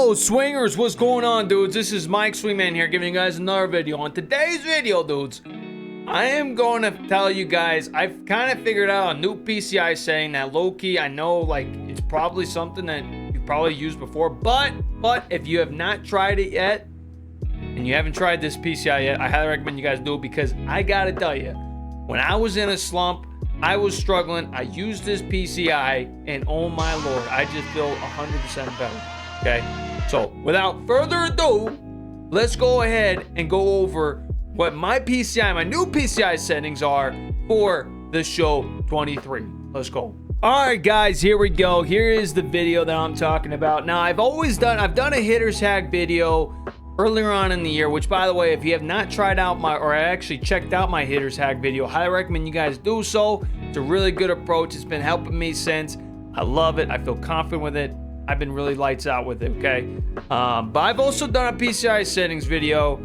Yo, swingers, what's going on, dudes? This is Mike Swingman here, giving you guys another video. On today's video, dudes, I am going to tell you guys, I've kind of figured out a new PCI setting that low-key, I know, like, it's probably something that you've probably used before, but if you have not tried it yet, and you haven't tried this PCI yet, I highly recommend you guys do it, because I gotta tell you, when I was in a slump, I was struggling, I used this PCI, and oh my lord, I just feel 100% better. Okay, so without further ado, let's go ahead and go over what my PCI, my new PCI settings are for the show 23. Let's go. All right, guys, here we go. Here is the video that I'm talking about. Now, I've done a hitter's hack video earlier on in the year, which, by the way, if you have not tried out or actually checked out my hitter's hack video, highly recommend you guys do so. It's a really good approach. It's been helping me since. I love it. I feel confident with it. I've been really lights out with it, okay? But I've also done a PCI settings video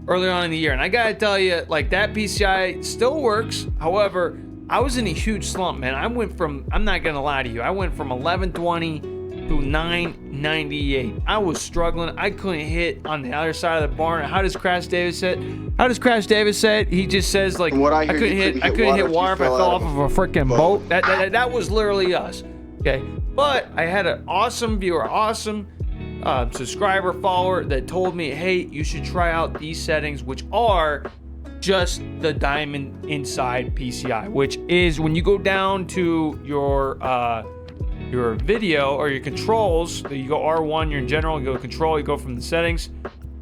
earlier on in the year, and I gotta tell you, like, that PCI still works. However, I was in a huge slump, man. I went from, I'm not gonna lie to you, I went from 1120 to 998. I was struggling. I couldn't hit on the other side of the barn. How does Crash Davis say it? He just says, like, I couldn't hit water if I fell off of a freaking boat. That was literally us, okay? But I had an awesome viewer, awesome subscriber, follower that told me, hey, you should try out these settings, which are just the diamond inside PCI, which is when you go down to your video or your controls, you go R1, you're in general, you go control, you go from the settings,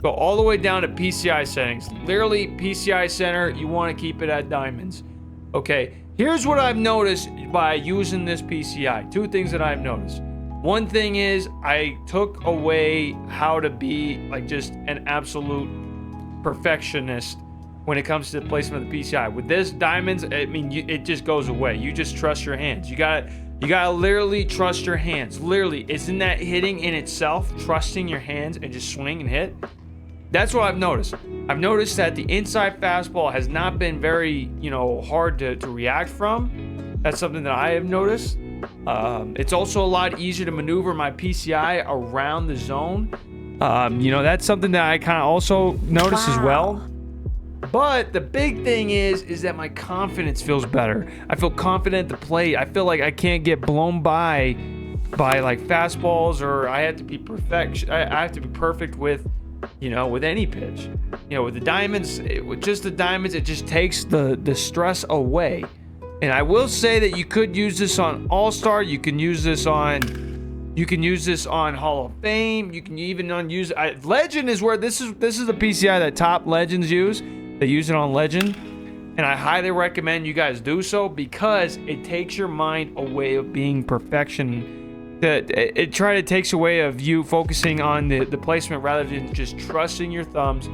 go all the way down to PCI settings. Literally, PCI center, you want to keep it at diamonds. Okay. Here's what I've noticed by using this PCI. Two things that I've noticed. One thing is I took away how to be like just an absolute perfectionist when it comes to the placement of the PCI. With this diamonds, I mean, it just goes away. You just trust your hands. You gotta literally trust your hands. Literally, isn't that hitting in itself? Trusting your hands and just swing and hit. That's what I've noticed. I've noticed that the inside fastball has not been very, hard to react from. That's something that I have noticed. It's also a lot easier to maneuver my PCI around the zone. That's something that I kind of also noticed as well. But the big thing is that my confidence feels better. I feel confident at the plate. I feel like I can't get blown by like fastballs, or I have to be I have to be perfect with any pitch. With the diamonds, with just the diamonds, it just takes the stress away. And I will say that you could use this on All-Star. You can use this on Hall of Fame. You can even use Legend is where this is the PCI that top legends use. They use it on Legend, and I highly recommend you guys do so, because it takes your mind away of being perfection. It takes away of you focusing on the placement rather than just trusting your thumbs,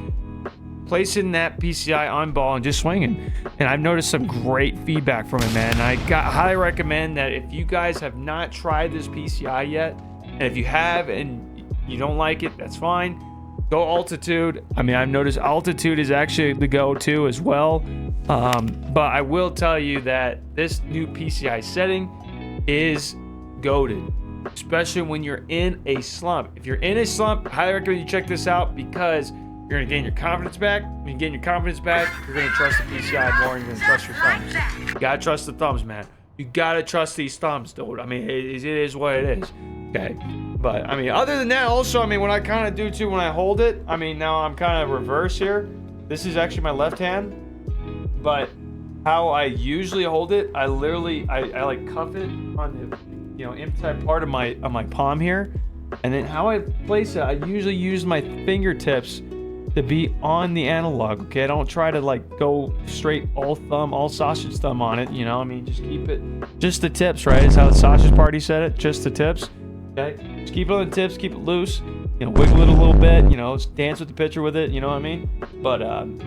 placing that PCI on ball and just swinging. And I've noticed some great feedback from it, man. And I highly recommend that if you guys have not tried this PCI yet, and if you have and you don't like it, that's fine. Go altitude. I mean, I've noticed altitude is actually the go-to as well. But I will tell you that this new PCI setting is goated, especially when you're in a slump. If you're in a slump, I highly recommend you check this out, because you're going to gain your confidence back. When you gain your confidence back, you're going to trust the PCI more, and you're going to trust your thumbs. You got to trust the thumbs, man. You got to trust these thumbs, dude. I mean, it is what it is. Okay. But, I mean, other than that, also, I mean, what I kind of do, too, when I hold it, I mean, now I'm kind of reverse here. This is actually my left hand. But how I usually hold it, I like cuff it on the inside part of my palm here, and then how I place it, I usually use my fingertips to be on the analog. Okay, I don't try to like go straight all sausage thumb on it. I mean, just keep it, just the tips, right? Is how the sausage party said it, just the tips. Okay, just keep it on the tips, keep it loose. Wiggle it a little bit. Dance with the pitcher with it. You know what I mean? But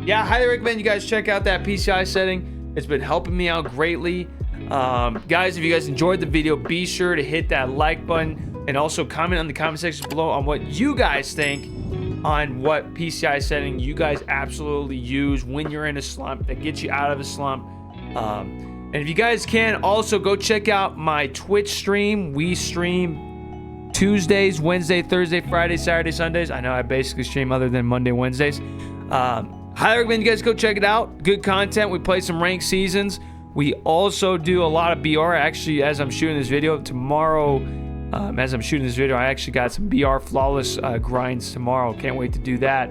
yeah, I highly recommend you guys check out that PCI setting. It's been helping me out greatly. Guys, if you guys enjoyed the video, be sure to hit that like button, and also comment on the comment section below on what you guys think on what PCI setting you guys absolutely use when you're in a slump that gets you out of a slump. And if you guys can, also go check out my Twitch stream. We stream Tuesdays, Wednesday, Thursday, Friday, Saturday, Sundays. I know I basically stream other than Monday, Wednesdays. Highly recommend you guys go check it out. Good content. We play some ranked seasons. We also do a lot of BR. Actually, as I'm shooting this video tomorrow, I actually got some BR flawless grinds tomorrow. Can't wait to do that.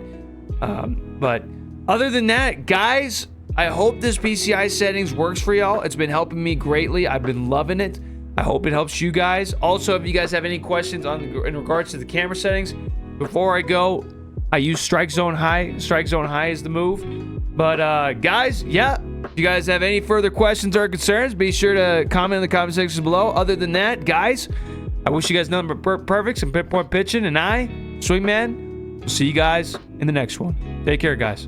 But other than that, guys, I hope this PCI settings works for y'all. It's been helping me greatly. I've been loving it. I hope it helps you guys. Also, if you guys have any questions in regards to the camera settings, before I go, I use Strike Zone High. Strike Zone High is the move. But guys, yeah, if you guys have any further questions or concerns, be sure to comment in the comment section below. Other than that, guys, I wish you guys nothing but perfects and pinpoint pitching. And I, Swingman, will see you guys in the next one. Take care, guys.